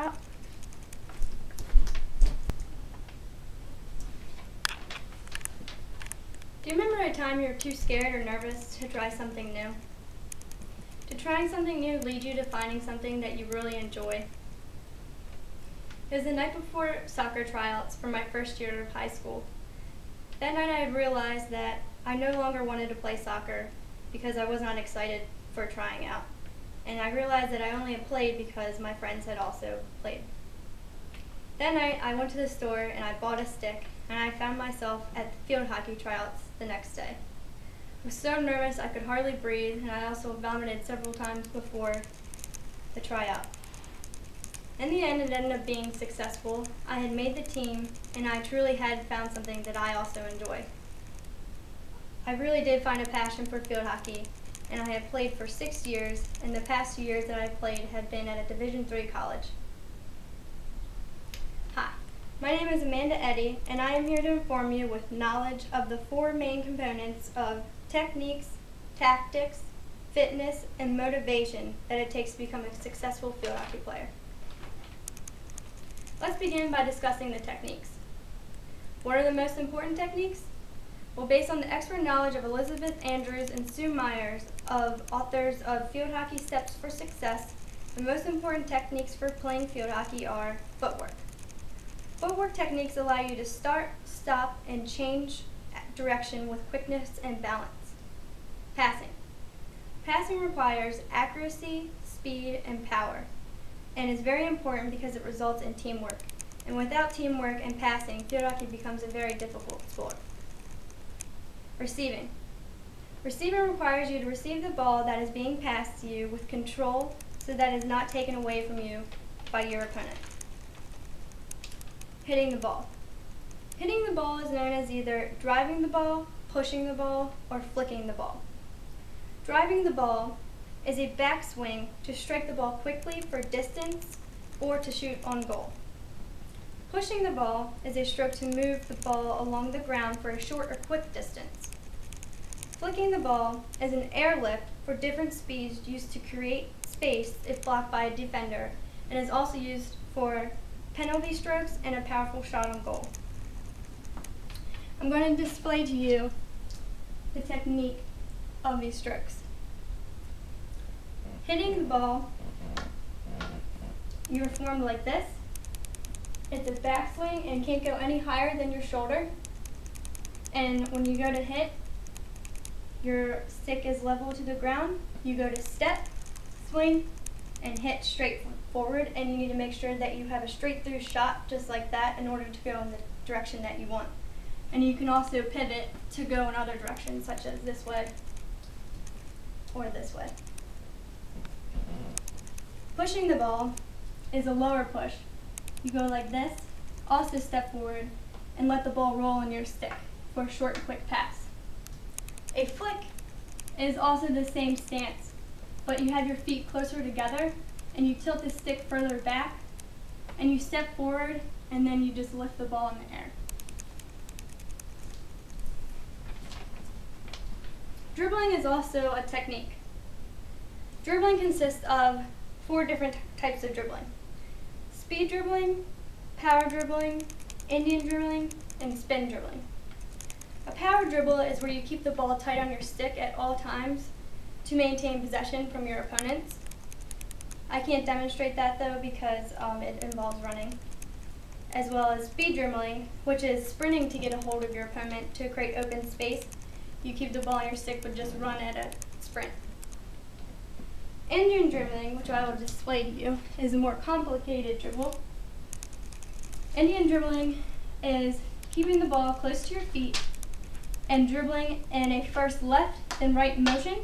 up. Do you remember a time you were too scared or nervous to try something new? Did trying something new lead you to finding something that you really enjoy? It was the night before soccer tryouts for my first year of high school. That night I had realized that I no longer wanted to play soccer because I was not excited for trying out. And I realized that I only had played because my friends had also played. That night I went to the store and I bought a stick, and I found myself at the field hockey tryouts the next day. I was so nervous I could hardly breathe, and I also vomited several times before the tryout. In the end, it ended up being successful. I had made the team, and I truly had found something that I also enjoy. I really did find a passion for field hockey, and I have played for 6 years, and the past 2 years that I've played have been at a Division III college. Hi, my name is Amanda Eddy, and I am here to inform you with knowledge of the 4 main components of techniques, tactics, fitness, and motivation that it takes to become a successful field hockey player. Let's begin by discussing the techniques. What are the most important techniques? Well, based on the expert knowledge of Elizabeth Andrews and Sue Myers, authors of Field Hockey Steps for Success, the most important techniques for playing field hockey are footwork. Footwork techniques allow you to start, stop, and change direction with quickness and balance. Passing. Passing requires accuracy, speed, and power, and is very important because it results in teamwork. And without teamwork and passing, field hockey becomes a very difficult sport. Receiving. Receiving requires you to receive the ball that is being passed to you with control so that it is not taken away from you by your opponent. Hitting the ball. Hitting the ball is known as either driving the ball, pushing the ball, or flicking the ball. Driving the ball is a backswing to strike the ball quickly for distance or to shoot on goal. Pushing the ball is a stroke to move the ball along the ground for a short or quick distance. Flicking the ball is an airlift for different speeds used to create space if blocked by a defender, and is also used for penalty strokes and a powerful shot on goal. I'm going to display to you the technique of these strokes. Hitting the ball, you are formed like this. It's a backswing and can't go any higher than your shoulder. And when you go to hit, your stick is level to the ground. You go to step, swing, and hit straight forward, and you need to make sure that you have a straight through shot just like that in order to go in the direction that you want. And you can also pivot to go in other directions, such as this way or this way. Pushing the ball is a lower push. You go like this, also step forward, and let the ball roll on your stick for a short and quick pass. A flick is also the same stance, but you have your feet closer together, and you tilt the stick further back, and you step forward, and then you just lift the ball in the air. Dribbling is also a technique. Dribbling consists of 4 different types of dribbling: speed dribbling, power dribbling, Indian dribbling, and spin dribbling. A power dribble is where you keep the ball tight on your stick at all times to maintain possession from your opponents. I can't demonstrate that though because it involves running. As well as speed dribbling, which is sprinting to get a hold of your opponent to create open space. You keep the ball on your stick but just run at a sprint. Indian dribbling, which I will display to you, is a more complicated dribble. Indian dribbling is keeping the ball close to your feet and dribbling in a first left then right motion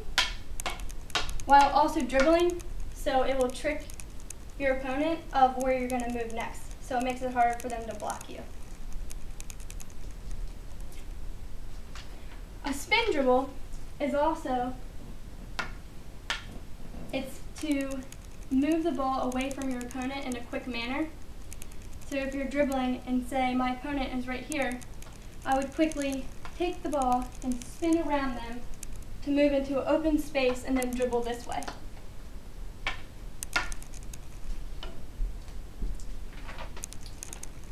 while also dribbling, so it will trick your opponent of where you're going to move next. So it makes it harder for them to block you. A spin dribble is also, it's to move the ball away from your opponent in a quick manner. So if you're dribbling and say my opponent is right here, I would quickly take the ball and spin around them to move into an open space and then dribble this way.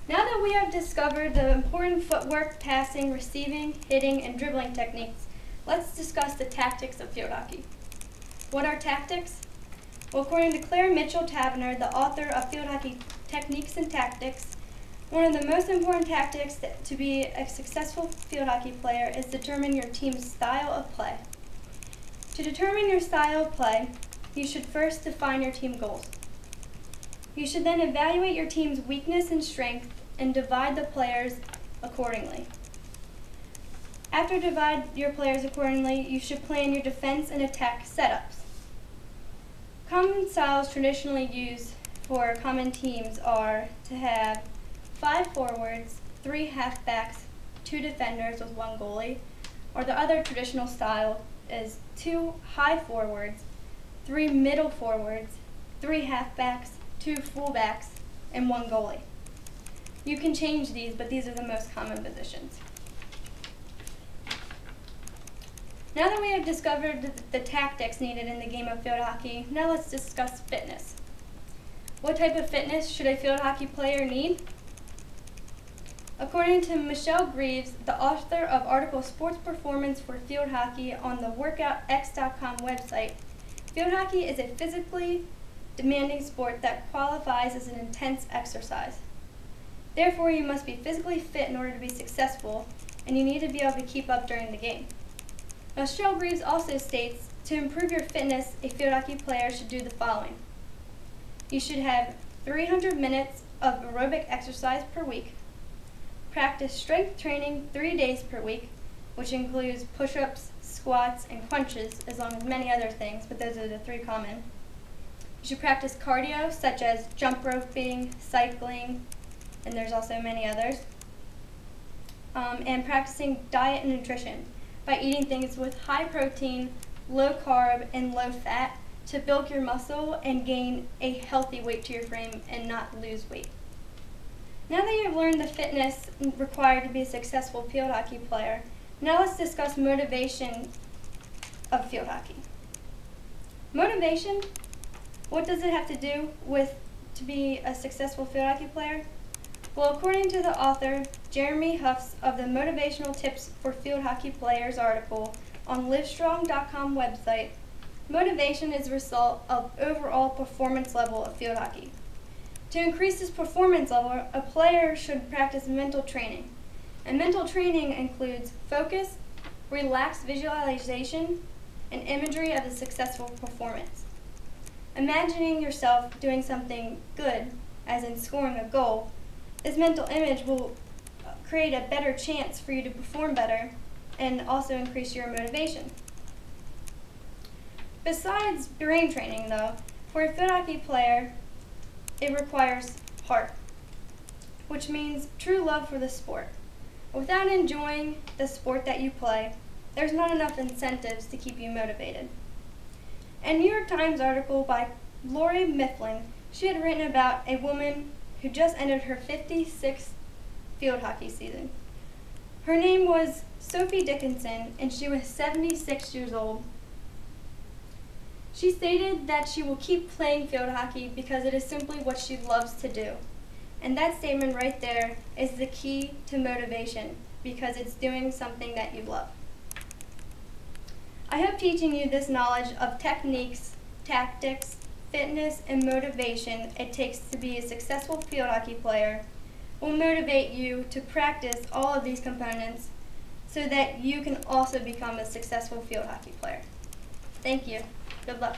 Now that we have discovered the important footwork, passing, receiving, hitting, and dribbling techniques, let's discuss the tactics of field hockey. What are tactics? Well, according to Claire Mitchell-Tavener, the author of Field Hockey Techniques and Tactics, one of the most important tactics to be a successful field hockey player is determine your team's style of play. To determine your style of play, you should first define your team goals. You should then evaluate your team's weakness and strength and divide the players accordingly. After divide your players accordingly, you should plan your defense and attack setups. Common styles traditionally used for common teams are to have 5 forwards, 3 halfbacks, 2 defenders with 1 goalie, or the other traditional style is 2 high forwards, 3 middle forwards, 3 halfbacks, 2 fullbacks, and 1 goalie. You can change these, but these are the most common positions. Now that we have discovered the tactics needed in the game of field hockey, now let's discuss fitness. What type of fitness should a field hockey player need? According to Michelle Greaves, the author of article Sports Performance for Field Hockey on the WorkoutX.com website, field hockey is a physically demanding sport that qualifies as an intense exercise. Therefore, you must be physically fit in order to be successful, and you need to be able to keep up during the game. Michelle Greaves also states, to improve your fitness, a field hockey player should do the following. You should have 300 minutes of aerobic exercise per week, practice strength training 3 days per week, which includes push-ups, squats, and crunches, as long as many other things, but those are the 3 common. You should practice cardio, such as jump roping, cycling, and there's also many others. And practicing diet and nutrition by eating things with high protein, low carb, and low fat to build your muscle and gain a healthy weight to your frame and not lose weight. Now that you've learned the fitness required to be a successful field hockey player, now let's discuss motivation of field hockey. Motivation, what does it have to do with to be a successful field hockey player? Well, according to the author, Jeremy Huff's of the Motivational Tips for Field Hockey Players article on Livestrong.com website, motivation is a result of overall performance level of field hockey. To increase this performance level, a player should practice mental training. And mental training includes focus, relaxed visualization, and imagery of a successful performance. Imagining yourself doing something good, as in scoring a goal, this mental image will create a better chance for you to perform better and also increase your motivation. Besides brain training, though, for a field hockey player, it requires heart, which means true love for the sport. Without enjoying the sport that you play, there's not enough incentives to keep you motivated. A New York Times article by Lori Mifflin, she had written about a woman who just ended her 56th field hockey season. Her name was Sophie Dickinson, and she was 76 years old. She stated that she will keep playing field hockey because it is simply what she loves to do. And that statement right there is the key to motivation, because it's doing something that you love. I hope teaching you this knowledge of techniques, tactics, fitness, and motivation it takes to be a successful field hockey player will motivate you to practice all of these components so that you can also become a successful field hockey player. Thank you. Good luck.